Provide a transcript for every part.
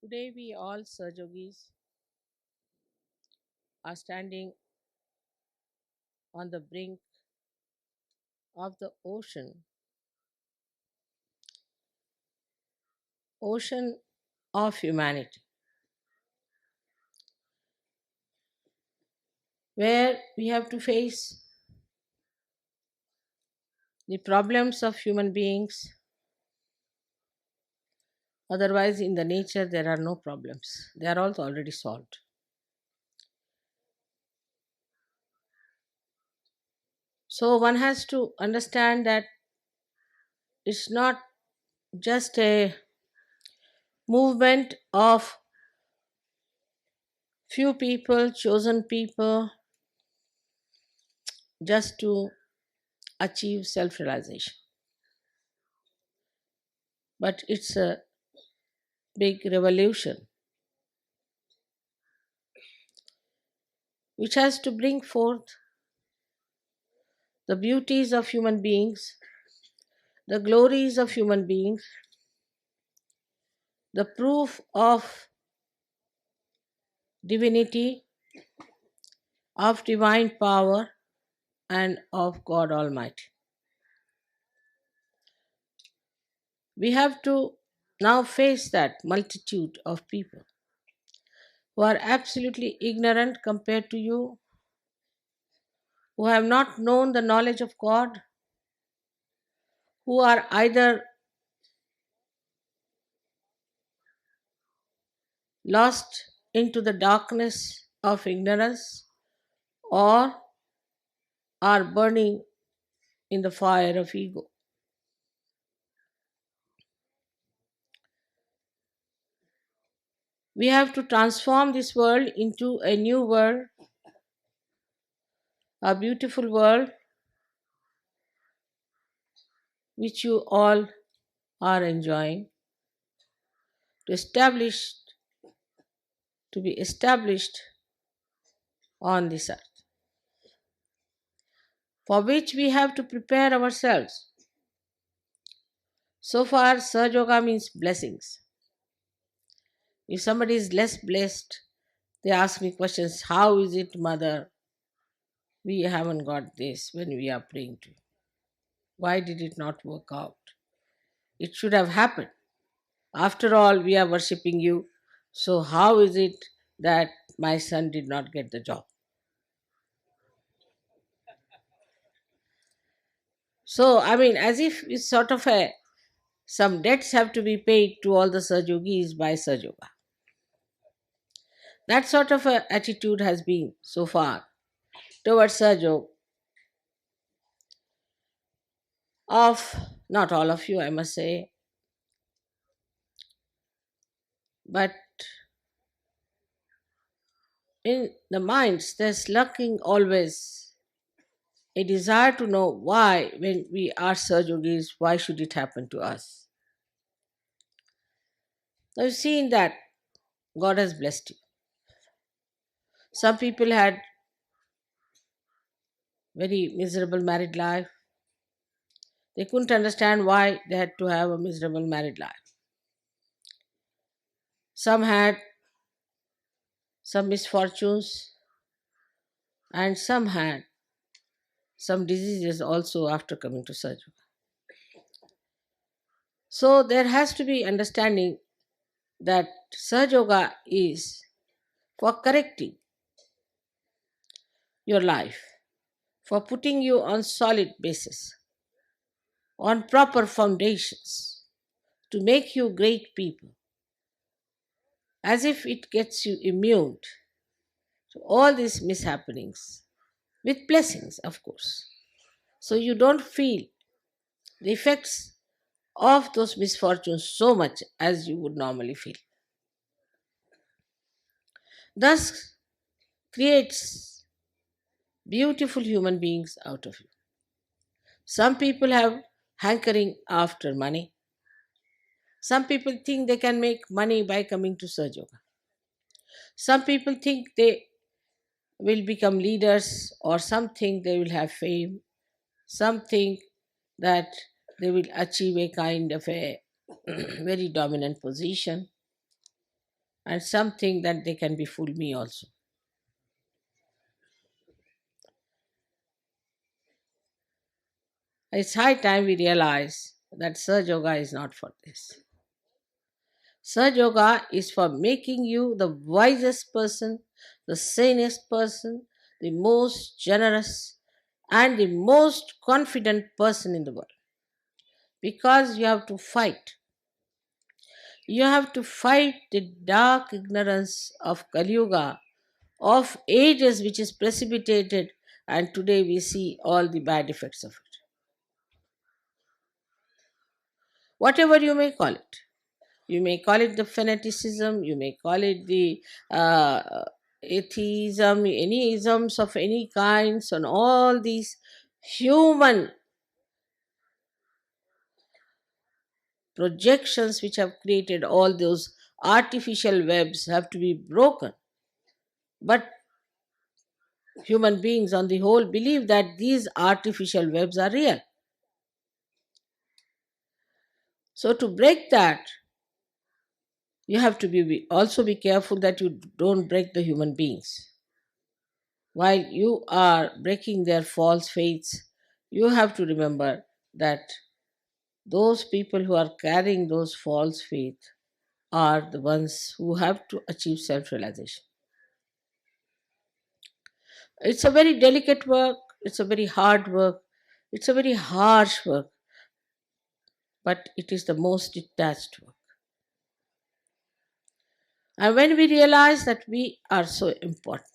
Today, we all Sahajogis are standing on the brink of the ocean of humanity, where we have to face the problems of human beings. Otherwise, in the nature, there are no problems, they are also already solved. So, one has to understand that it's not just a movement of few people, chosen people, just to achieve self realization, but it's a big revolution which has to bring forth the beauties of human beings, the glories of human beings, the proof of divinity, of divine power, and of God Almighty. We have to now face that multitude of people who are absolutely ignorant compared to you, who have not known the knowledge of God, who are either lost into the darkness of ignorance or are burning in the fire of ego. We have to transform this world into a new world, a beautiful world which you all are enjoying, to establish to be established on this earth, for which we have to prepare ourselves. So far, Sahaja Yoga means blessings. If somebody is less blessed, they ask me questions. How is it, mother? We haven't got this when we are praying to you. Why did it not work out? It should have happened. After all, we are worshipping you. So, how is it that my son did not get the job? So, I mean, as if it's sort of a some debts have to be paid to all the Sahajogis by Sahaja Yoga. That sort of a attitude has been so far towards Sahaja Yoga of not all of you, I must say, but in the minds there's lurking always a desire to know why, when we are Sahajogis, why should it happen to us? Now, you've seen that God has blessed you. Some people had very miserable married life. They couldn't understand why they had to have a miserable married life. Some had some misfortunes, and some had some diseases also after coming to surgery. So there has to be understanding that Sahaja Yoga is for correcting your life, for putting you on solid basis, on proper foundations, to make you great people, as if it gets you immune to all these mishappenings, with blessings, of course. So you don't feel the effects of those misfortunes so much as you would normally feel. Thus creates beautiful human beings out of you. Some people have hankering after money. Some people think they can make money by coming to Sahaja Yoga. Some people think they will become leaders, or some think they will have fame. Some think that they will achieve a kind of a very dominant position, and some think that they can befool me also. It's high time we realize that Sahaja Yoga is not for this. Sahaja Yoga is for making you the wisest person, the sanest person, the most generous, and the most confident person in the world. Because you have to fight. You have to fight the dark ignorance of Kali Yuga, of ages which is precipitated, and today we see all the bad effects of it. Whatever you may call it. You may call it the fanaticism, you may call it the atheism, any isms of any kinds, and all these human projections which have created all those artificial webs have to be broken. But human beings on the whole believe that these artificial webs are real. So to break that, you have to also be careful that you don't break the human beings. While you are breaking their false faiths, you have to remember that those people who are carrying those false faith are the ones who have to achieve self-realization. It's a very delicate work, it's a very hard work, it's a very harsh work, but it is the most detached work. And when we realize that we are so important,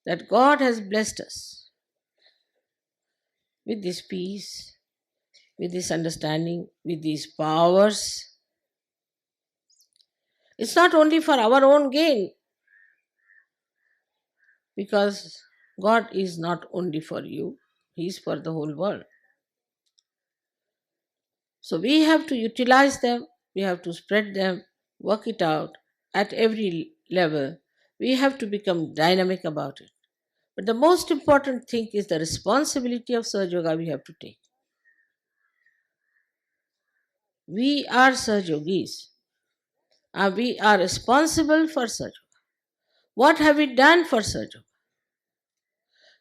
that God has blessed us with this peace, with this understanding, with these powers, it's not only for our own gain, because God is not only for you, He is for the whole world. So we have to utilize them, we have to spread them, work it out at every level. We have to become dynamic about it. But the most important thing is the responsibility of Sahaja Yoga we have to take. We are Sahaja Yogis and we are responsible for Sahaja Yoga. What have we done for Sahaja Yoga?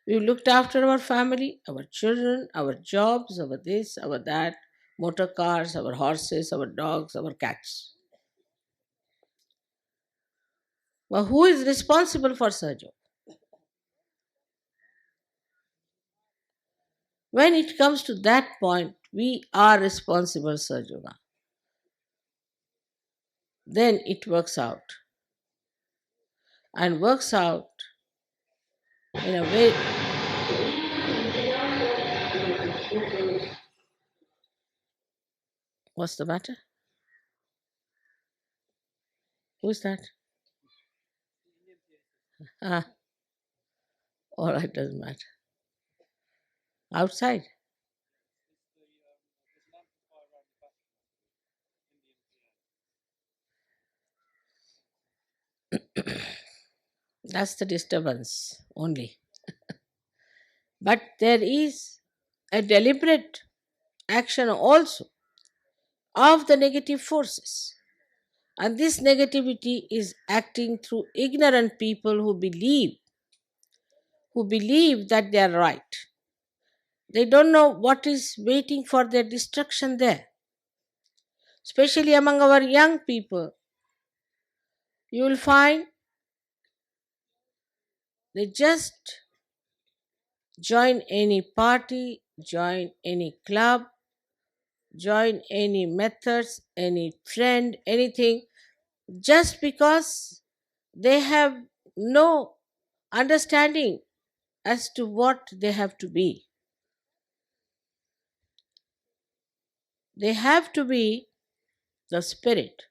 We looked after our family, our children, our jobs, our this, our that, motor cars, our horses, our dogs, our cats. But who is responsible for Sahaja Yoga? When it comes to that point, we are responsible, Sahaja Yoga. Then it works out. And works out in a way. What's the matter? Who's that? Ah, all right, doesn't matter. Outside. That's the disturbance only. But there is a deliberate action also of the negative forces. And this negativity is acting through ignorant people who believe that they are right. They don't know what is waiting for their destruction there. Especially among our young people, you will find they just join any party, join any club, join any methods, any trend, anything, just because they have no understanding as to what they have to be. They have to be the spirit.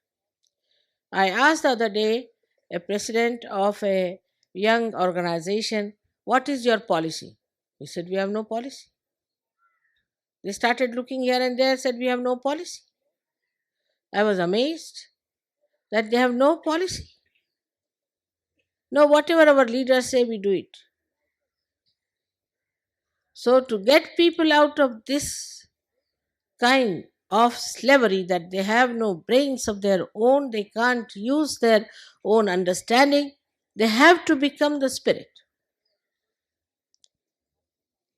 I asked the other day a president of a young organization, what is your policy? He said, we have no policy. They started looking here and there, said, we have no policy. I was amazed that they have no policy. No, whatever our leaders say, we do it. So, to get people out of this kind of slavery that they have no brains of their own, they can't use their own understanding, they have to become the spirit.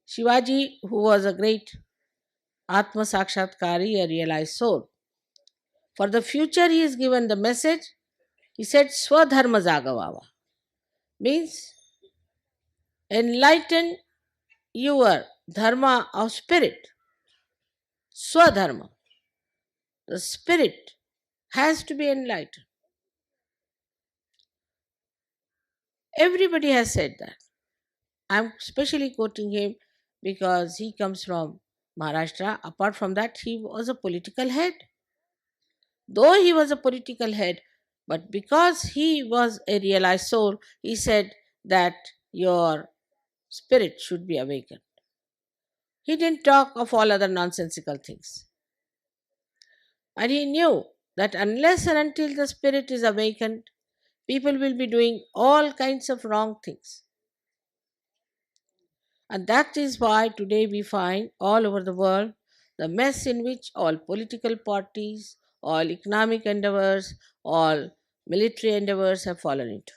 Shivaji, who was a great Atma Sakshatkari, a realized soul, for the future he is given the message, he said Swadharma Jagavava, means enlighten your dharma of spirit, Swadharma. The spirit has to be enlightened. Everybody has said that. I'm specially quoting him because he comes from Maharashtra. Apart from that, he was a political head. Though he was a political head, but because he was a realized soul, he said that your spirit should be awakened. He didn't talk of all other nonsensical things. And he knew that unless and until the spirit is awakened, people will be doing all kinds of wrong things. And that is why today we find all over the world the mess in which all political parties, all economic endeavors, all military endeavors have fallen into.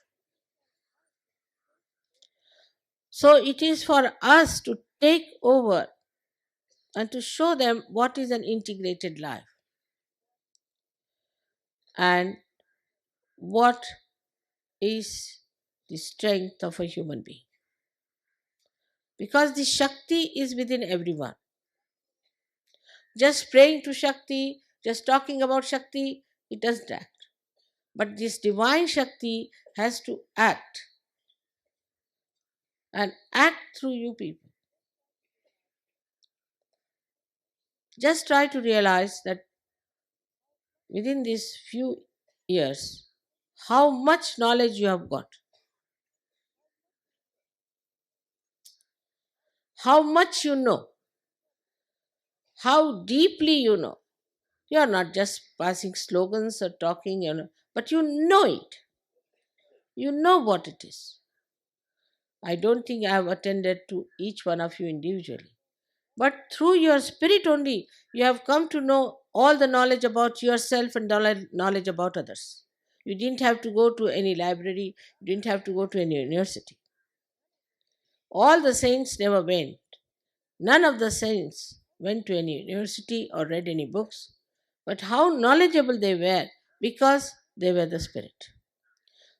So it is for us to take over and to show them what is an integrated life and what is the strength of a human being. Because the Shakti is within everyone. Just praying to Shakti, just talking about Shakti, it doesn't act. But this divine Shakti has to act and act through you people. Just try to realize that within these few years, how much knowledge you have got, how much you know, how deeply you know. You are not just passing slogans or talking, but you know it. You know what it is. I don't think I have attended to each one of you individually. But through your spirit only, you have come to know all the knowledge about yourself and knowledge about others. You didn't have to go to any library, you didn't have to go to any university. All the saints never went. None of the saints went to any university or read any books. But how knowledgeable they were because they were the spirit.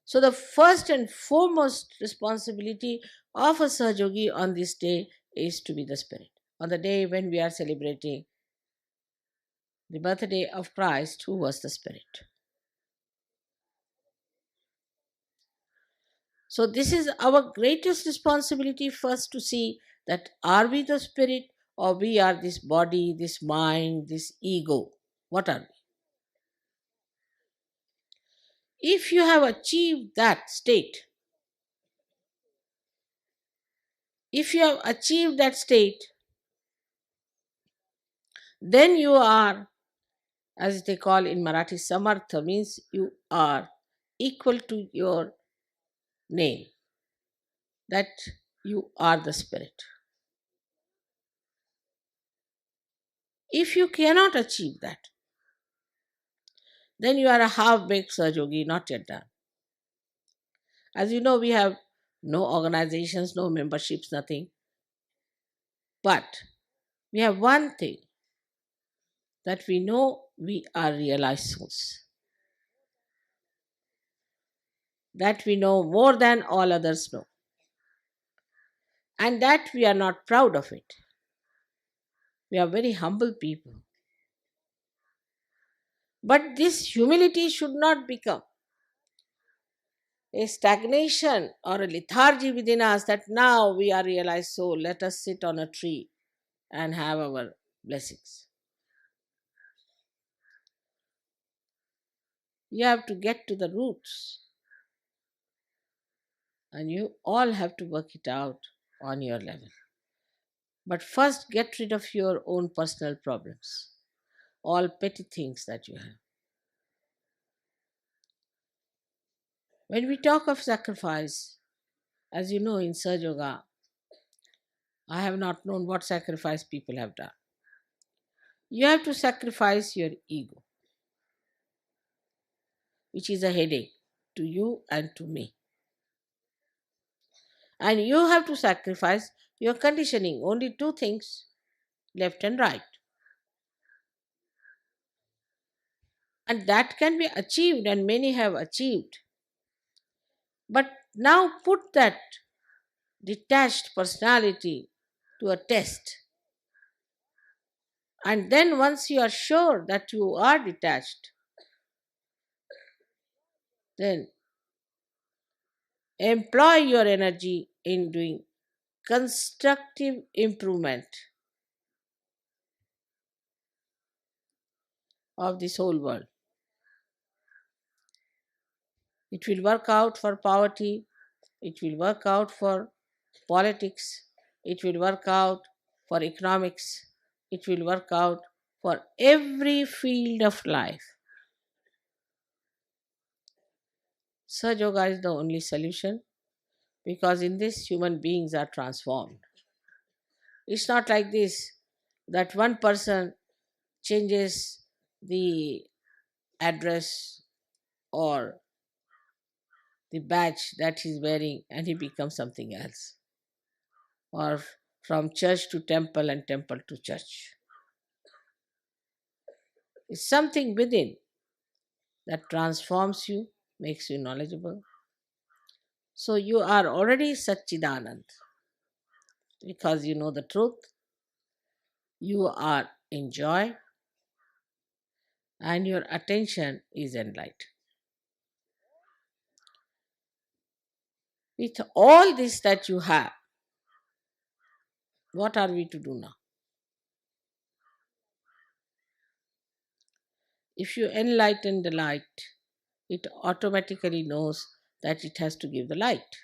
So, the first and foremost responsibility of a Sahajogi on this day is to be the spirit. On the day when we are celebrating the birthday of Christ, who was the spirit. So, this is our greatest responsibility first to see that are we the spirit or we are this body, this mind, this ego? What are we? If you have achieved that state, if you have achieved that state, then you are, as they call in Marathi, Samartha, means you are equal to your name, that you are the spirit. If you cannot achieve that, then you are a half baked Sahajogi, not yet done. As you know, we have no organizations, no memberships, nothing. But we have one thing, that we know we are realized souls, that we know more than all others know, and that we are not proud of it. We are very humble people. But this humility should not become a stagnation or a lethargy within us that now we are realized soul, let us sit on a tree and have our blessings. You have to get to the roots, and you all have to work it out on your level. But first, get rid of your own personal problems, all petty things that you have. When we talk of sacrifice, as you know, in Sahaja Yoga, I have not known what sacrifice people have done. You have to sacrifice your ego, which is a headache to you and to me. And you have to sacrifice your conditioning, only two things, left and right. And that can be achieved, and many have achieved. But now put that detached personality to a test. And then, once you are sure that you are detached, then employ your energy in doing constructive improvement of this whole world. It will work out for poverty, it will work out for politics, it will work out for economics, it will work out for every field of life. Sahaja Yoga is the only solution because in this human beings are transformed. It's not like this that one person changes the address or the badge that he's wearing and he becomes something else, or from church to temple and temple to church. It's something within that transforms you, makes you knowledgeable. So you are already Satchidanand because you know the truth, you are in joy, and your attention is enlightened. With all this that you have, what are we to do now? If you enlighten the light, it automatically knows that it has to give the light.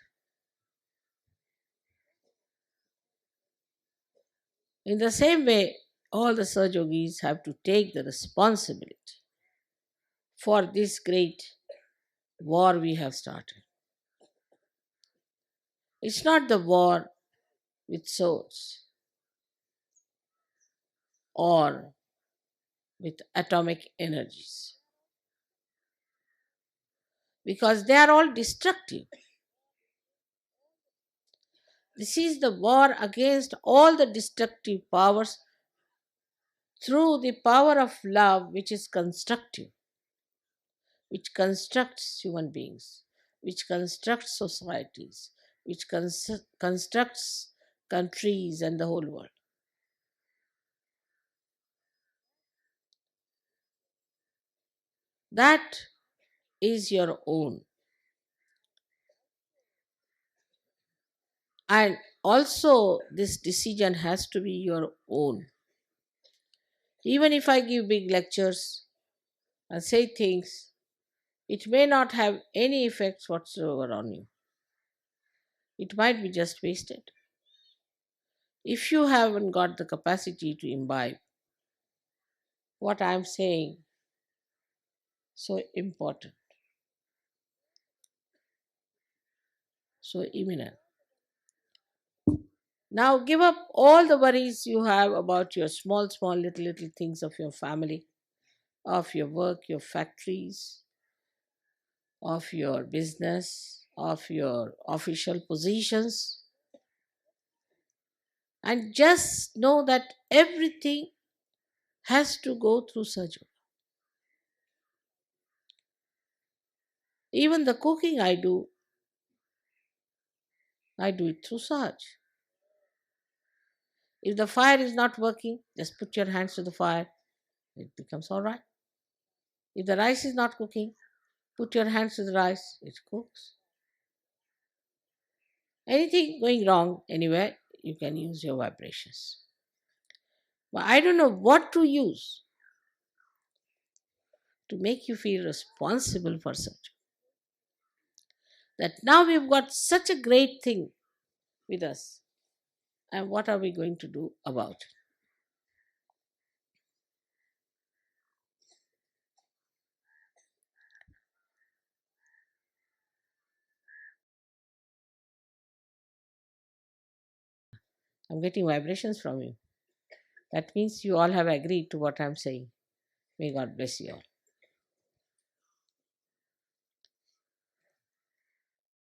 In the same way, All the Sahaj Yogis have to take the responsibility for this great war we have started. It's not the war with swords or with atomic energies, because they are all destructive. This is the war against all the destructive powers through the power of love, which is constructive, which constructs human beings, which constructs societies, which constructs countries and the whole world. That is your own. And also, this decision has to be your own. Even if I give big lectures and say things, it may not have any effects whatsoever on you. It might be just wasted. If you haven't got the capacity to imbibe what I'm saying, so important, so imminent. Now give up all the worries you have about your small, small, little things of your family, of your work, your factories, of your business, of your official positions, and just know that everything has to go through surgery. Even the cooking I do it through Sahaj. If the fire is not working, just put your hands to the fire, it becomes all right. If the rice is not cooking, put your hands to the rice, it cooks. Anything going wrong anywhere, you can use your vibrations. But I don't know what to use to make you feel responsible for such. That now we've got such a great thing with us. And what are we going to do about it? I'm getting vibrations from you. That means you all have agreed to what I'm saying. May God bless you all.